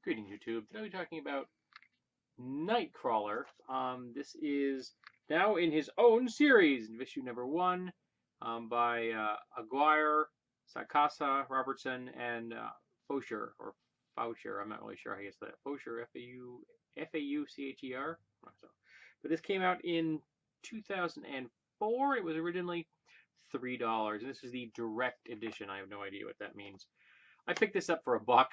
Greetings, YouTube. Today we're talking about Nightcrawler. This is now in his own series, issue number one, by Aguirre, Sakasa, Robertson, and Faucher, or Faucher. I'm not really sure how you say that. Faucher, Faucher. So, but this came out in 2004. It was originally $3, and this is the direct edition. I have no idea what that means. I picked this up for $1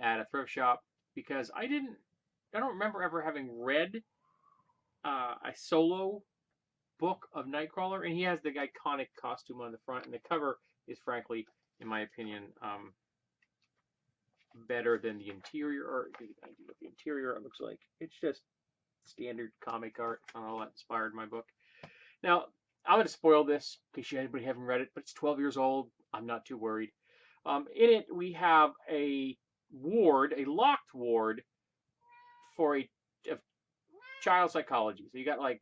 at a thrift shop because I don't remember ever having read a solo book of Nightcrawler, and he has the iconic costume on the front, and the cover is frankly, in my opinion, better than the interior art. Give you an idea what the interior art looks like. It's just standard comic art. That inspired my book. Now, I'm going to spoil this in case anybody haven't read it, but it's 12 years old. I'm not too worried. In it, we have a locked ward for a child psychology. So you got like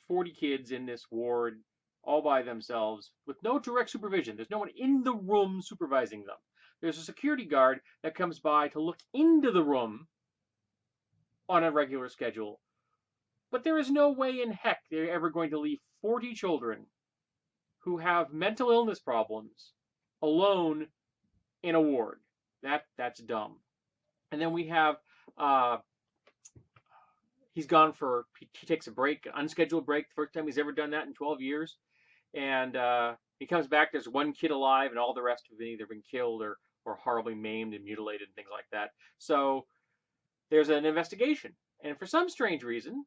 40 kids in this ward all by themselves with no direct supervision. There's no one in the room supervising them. There's a security guard that comes by to look into the room on a regular schedule. But there is no way in heck they're ever going to leave 40 children who have mental illness problems alone in a ward. That's dumb. And then we have he takes a break, an unscheduled break, the first time he's ever done that in 12 years. And he comes back, there's one kid alive, and all the rest have either been killed or horribly maimed and mutilated and things like that. So there's an investigation. And for some strange reason,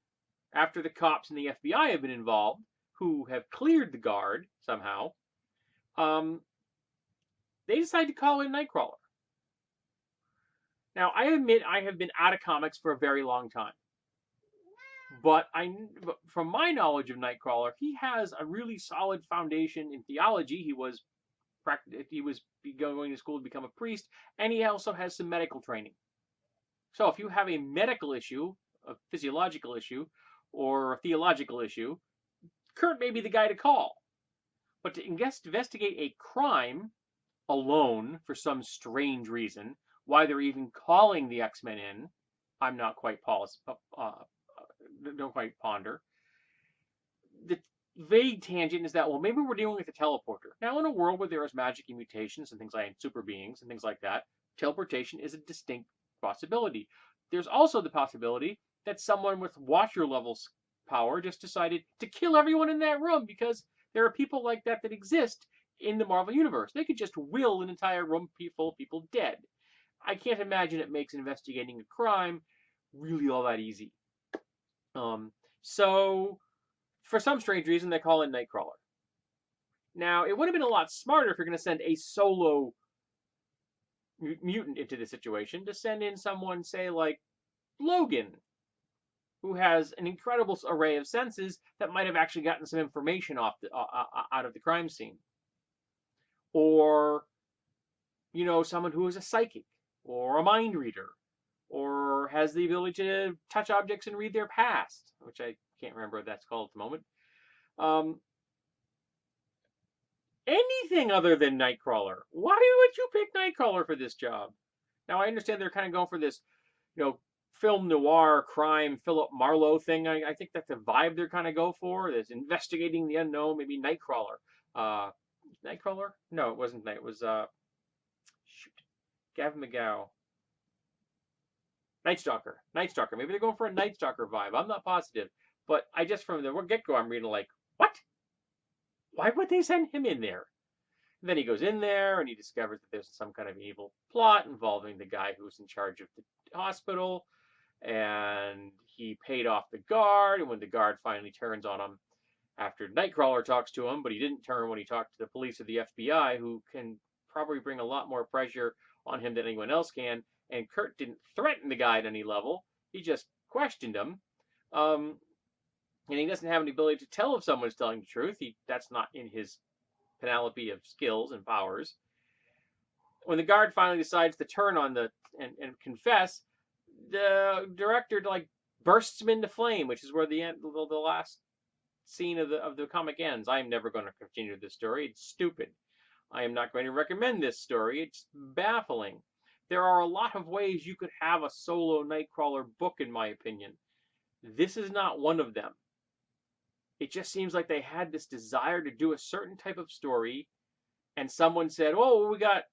after the cops and the FBI have been involved, who have cleared the guard somehow, they decide to call in Nightcrawler. Now, I admit I have been out of comics for a very long time. But from my knowledge of Nightcrawler, he has a really solid foundation in theology. He was going to school to become a priest, and he also has some medical training. So if you have a medical issue, a physiological issue, or a theological issue, Kurt may be the guy to call. But to investigate a crime alone for some strange reason, why they're even calling the X-Men in, I'm not quite don't quite ponder. The vague tangent is that, well, maybe we're dealing with a teleporter. Now, in a world where there is magic and mutations and things like super beings and things like that, teleportation is a distinct possibility. There's also the possibility that someone with Watcher level power just decided to kill everyone in that room because there are people like that exist in the Marvel Universe. They could just will an entire room full of people dead. I can't imagine it makes investigating a crime really all that easy. So, for some strange reason, they call in Nightcrawler. Now, it would have been a lot smarter if you're going to send a solo mutant into the situation to send in someone, say, like Logan, who has an incredible array of senses that might have actually gotten some information out of the crime scene. Or, someone who is a psychic, or a mind reader, or has the ability to touch objects and read their past, which I can't remember what that's called at the moment. Anything other than Nightcrawler. Why would you pick Nightcrawler for this job? Now, I understand they're kind of going for this, film noir crime Philip Marlowe thing. I think that's the vibe they're kind of go for. This investigating the unknown, maybe Nightcrawler. Nightcrawler? No, it wasn't Night. It was Gavin McGow. Night Stalker. Maybe they're going for a Night Stalker vibe. I'm not positive. But I just, from the get-go, I'm reading like, what? Why would they send him in there? And then he goes in there and he discovers that there's some kind of evil plot involving the guy who's in charge of the hospital. And he paid off the guard. And when the guard finally turns on him after Nightcrawler talks to him, but he didn't turn when he talked to the police or the FBI, who can probably bring a lot more pressure on him than anyone else can. And Kurt didn't threaten the guy at any level. He just questioned him. And he doesn't have any ability to tell if someone's telling the truth. That's not in his panoply of skills and powers. When the guard finally decides to turn on and confess, the director bursts him into flame, which is where the last scene of the comic ends. I am never going to continue this story. It's stupid. I am not going to recommend this story. It's baffling. There are a lot of ways you could have a solo Nightcrawler book, in my opinion. This is not one of them. It just seems like they had this desire to do a certain type of story, and someone said, "Oh, we got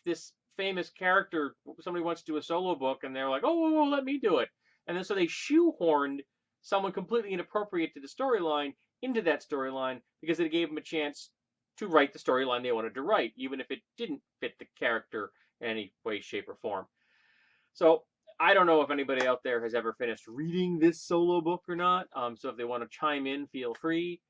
this famous character. Somebody wants to do a solo book," and they're like, "Oh, let me do it." And then so they shoehorned someone completely inappropriate to the storyline into that storyline because it gave them a chance to write the storyline they wanted to write, even if it didn't fit the character in any way, shape, or form. So I don't know if anybody out there has ever finished reading this solo book or not. So if they want to chime in, feel free.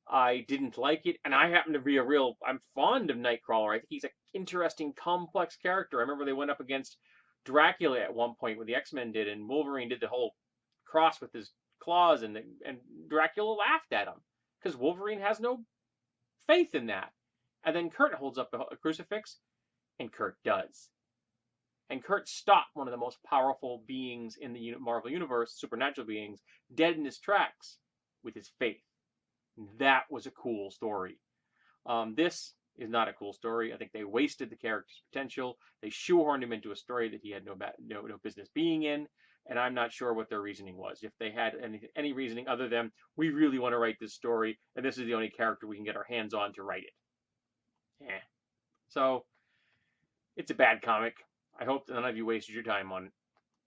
I didn't like it, and I happen to be I'm fond of Nightcrawler. I think he's an interesting, complex character. I remember they went up against Dracula at one point, when the X-Men did, and Wolverine did the whole cross with his claws, and Dracula laughed at him because Wolverine has no faith in that. And then Kurt holds up a crucifix, and Kurt does. And Kurt stopped one of the most powerful beings in the Marvel Universe, supernatural beings, dead in his tracks with his faith. That was a cool story. This is not a cool story. I think they wasted the character's potential. They shoehorned him into a story that he had no business being in, and I'm not sure what their reasoning was. If they had any reasoning other than, we really want to write this story, and this is the only character we can get our hands on to write it. Yeah. So, it's a bad comic. I hope none of you wasted your time on it.